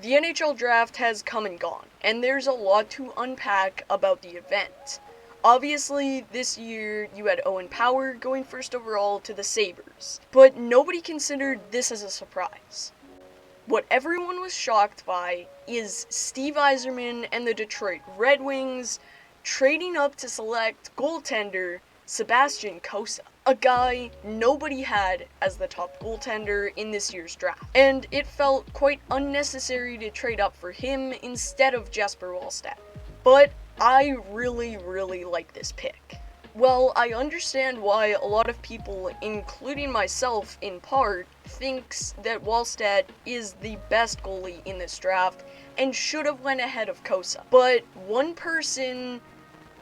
The NHL Draft has come and gone, and there's a lot to unpack about the event. Obviously, this year you had Owen Power going first overall to the Sabres, but nobody considered this as a surprise. What everyone was shocked by is Steve Yzerman and the Detroit Red Wings trading up to select goaltender Sebastian Cossa, a guy nobody had as the top goaltender in this year's draft. And it felt quite unnecessary to trade up for him instead of Jesper Wallstedt. But I really like this pick. Well, I understand why a lot of people, including myself in part, thinks that Wallstedt is the best goalie in this draft and should have went ahead of Cossa. But one person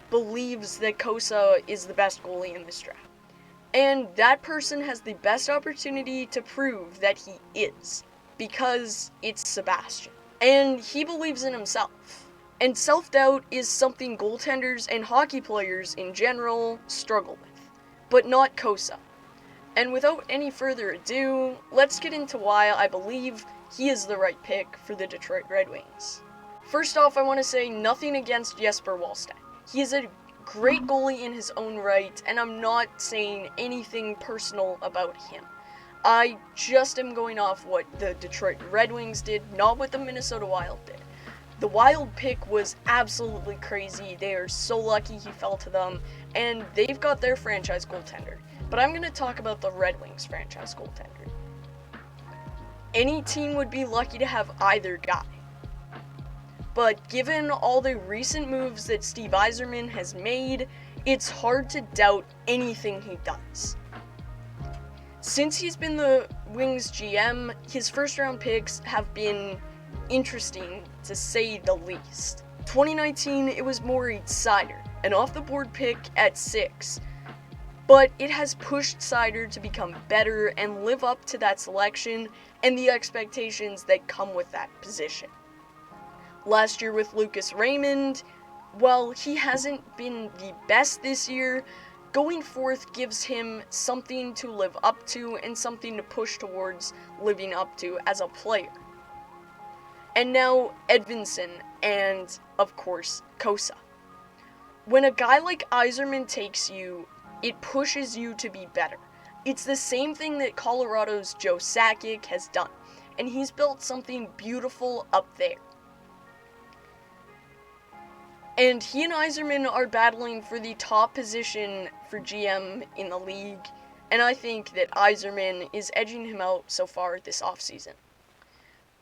believes that Cossa is the best goalie in this draft. And that person has the best opportunity to prove that he is, because it's Sebastian. And he believes in himself. And self-doubt is something goaltenders and hockey players in general struggle with, but not Cossa. And without any further ado, let's get into why I believe he is the right pick for the Detroit Red Wings. First off, I want to say nothing against Jesper Wallstedt. He is a great goalie in his own right, and I'm not saying anything personal about him. I just am going off what the Detroit Red Wings did, not what the Minnesota Wild did. The Wild pick was absolutely crazy. They are so lucky he fell to them, and they've got their franchise goaltender. But I'm going to talk about the Red Wings franchise goaltender. Any team would be lucky to have either guy. But given all the recent moves that Steve Yzerman has made, it's hard to doubt anything he does. Since he's been the Wings GM, his first round picks have been interesting, to say the least. 2019, it was Moritz Seider, an off-the-board pick at 6, but it has pushed Seider to become better and live up to that selection and the expectations that come with that position. Last year with Lucas Raymond, while he hasn't been the best this year, going fourth gives him something to live up to and something to push towards living up to as a player. And now Edvinsson and, of course, Cossa. When a guy like Yzerman takes you, it pushes you to be better. It's the same thing that Colorado's Joe Sakic has done, and he's built something beautiful up there. And he and Yzerman are battling for the top position for GM in the league, and I think that Yzerman is edging him out so far this offseason.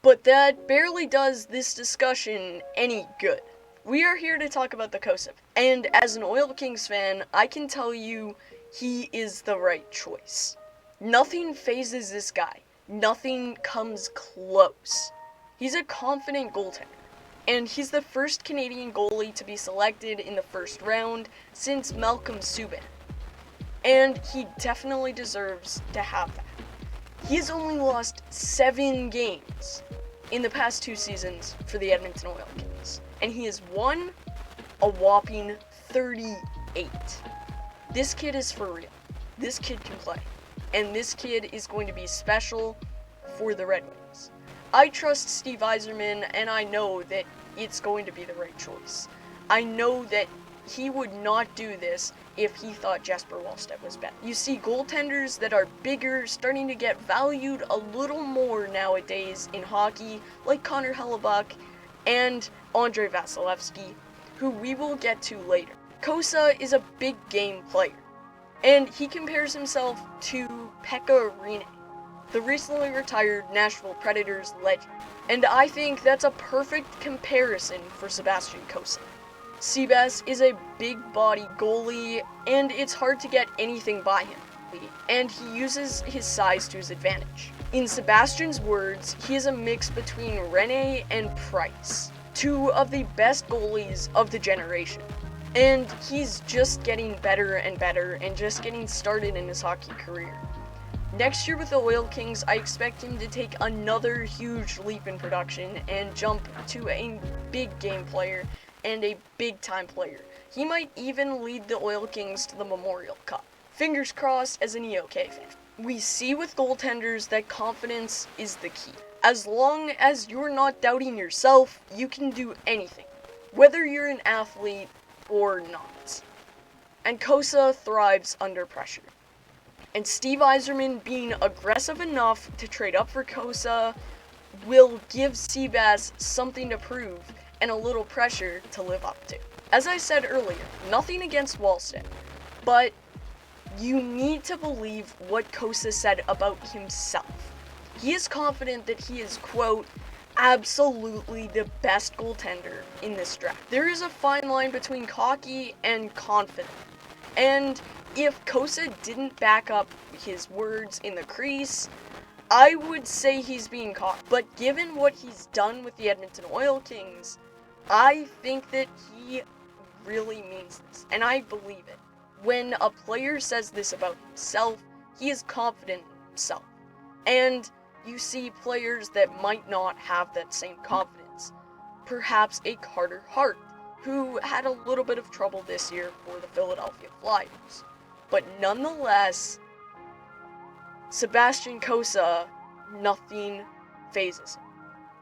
But that barely does this discussion any good. We are here to talk about the Cossa, and as an Oil Kings fan, I can tell you he is the right choice. Nothing phases this guy. Nothing comes close. He's a confident goaltender, and he's the first Canadian goalie to be selected in the first round since Malcolm Subban. And he definitely deserves to have that. He has only lost 7 games in the past 2 seasons for the Edmonton Oil Kings, and he has won a whopping 38. This kid is for real. This kid can play, and this kid is going to be special for the Red Wings. I trust Steve Yzerman, and I know that it's going to be the right choice. I know that he would not do this if he thought Jesper Wallstedt was better. You see goaltenders that are bigger starting to get valued a little more nowadays in hockey, like Connor Hellebuck and Andrei Vasilevsky, who we will get to later. Cossa is a big game player, and he compares himself to Pekka Rinne, the recently retired Nashville Predators legend. And I think that's a perfect comparison for Sebastian Cossa. Seabass is a big body goalie, and it's hard to get anything by him, and he uses his size to his advantage. In Sebastian's words, he is a mix between Rinne and Price, 2 of the best goalies of the generation. And he's just getting better and better and just getting started in his hockey career. Next year with the Oil Kings, I expect him to take another huge leap in production and jump to a big game player and a big-time player. He might even lead the Oil Kings to the Memorial Cup. Fingers crossed as an EOK fan. We see with goaltenders that confidence is the key. As long as you're not doubting yourself, you can do anything, whether you're an athlete or not. And Cossa thrives under pressure. And Steve Yzerman being aggressive enough to trade up for Cossa will give Seabass something to prove and a little pressure to live up to. As I said earlier, nothing against Wallstedt, but you need to believe what Cossa said about himself. He is confident that he is, quote, absolutely the best goaltender in this draft. There is a fine line between cocky and confident. And if Cossa didn't back up his words in the crease, I would say he's being cocky. But given what he's done with the Edmonton Oil Kings, I think that he really means this, and I believe it. When a player says this about himself, he is confident in himself. And you see players that might not have that same confidence. Perhaps a Carter Hart, who had a little bit of trouble this year for the Philadelphia Flyers. But nonetheless, Sebastian Cossa, nothing phases him.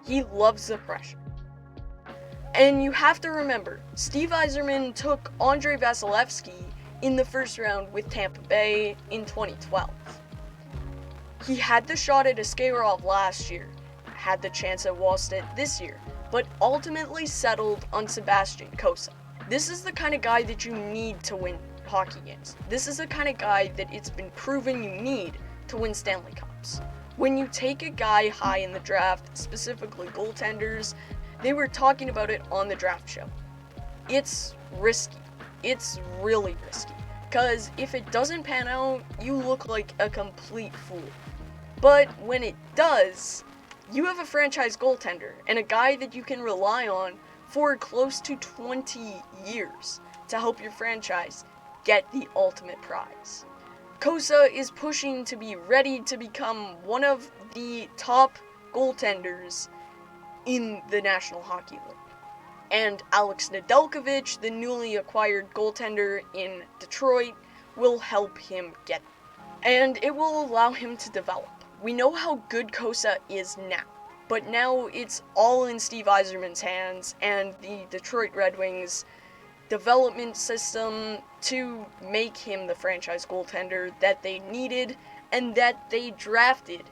He loves the pressure. And you have to remember, Steve Yzerman took Andrei Vasilevsky in the first round with Tampa Bay in 2012. He had the shot at Askarov last year, had the chance at Wallstedt this year, but ultimately settled on Sebastian Cossa. This is the kind of guy that you need to win hockey games. This is the kind of guy that it's been proven you need to win Stanley Cups. When you take a guy high in the draft, specifically goaltenders, they were talking about it on the draft show. It's risky. It's really risky. Because if it doesn't pan out, you look like a complete fool. But when it does, you have a franchise goaltender and a guy that you can rely on for close to 20 years to help your franchise get the ultimate prize. Cossa is pushing to be ready to become one of the top goaltenders in the National Hockey League. And Alex Nedeljkovic, the newly acquired goaltender in Detroit, will help him get there. And it will allow him to develop. We know how good Cossa is now, but now it's all in Steve Yzerman's hands and the Detroit Red Wings development system to make him the franchise goaltender that they needed and that they drafted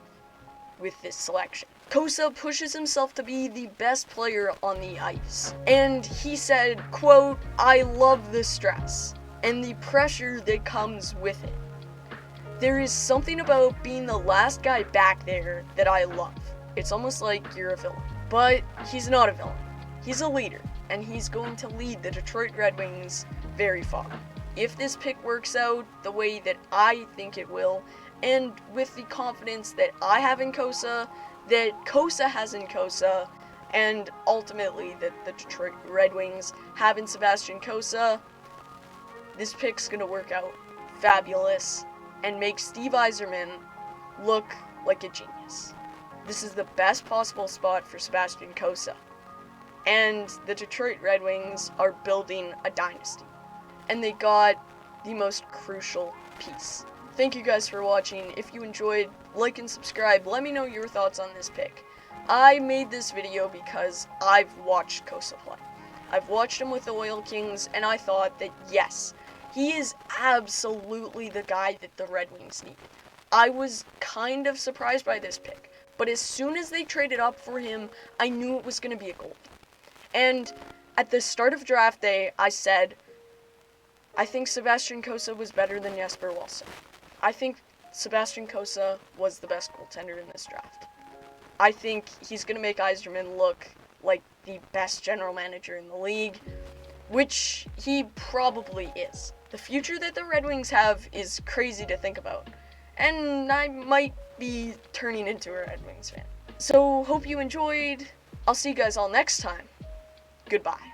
with this selection. Cossa pushes himself to be the best player on the ice. And he said, quote, I love the stress and the pressure that comes with it. There is something about being the last guy back there that I love. It's almost like you're a villain. But he's not a villain. He's a leader, and he's going to lead the Detroit Red Wings very far. If this pick works out the way that I think it will, and with the confidence that I have in Cossa, that Cossa has in Cossa, and ultimately that the Detroit Red Wings have in Sebastian Cossa, this pick's gonna work out fabulous and make Steve Yzerman look like a genius. This is the best possible spot for Sebastian Cossa. And the Detroit Red Wings are building a dynasty. And they got the most crucial piece. Thank you guys for watching. If you enjoyed, like and subscribe. Let me know your thoughts on this pick. I made this video because I've watched Cossa play. I've watched him with the Oil Kings, and I thought that yes, he is absolutely the guy that the Red Wings needed. I was kind of surprised by this pick, but as soon as they traded up for him, I knew it was going to be a gold. And at the start of draft day, I said, I think Sebastian Cossa was better than Jesper Wallstedt. I think Sebastian Cossa was the best goaltender in this draft. I think he's going to make Yzerman look like the best general manager in the league, which he probably is. The future that the Red Wings have is crazy to think about, and I might be turning into a Red Wings fan. So, hope you enjoyed. I'll see you guys all next time. Goodbye.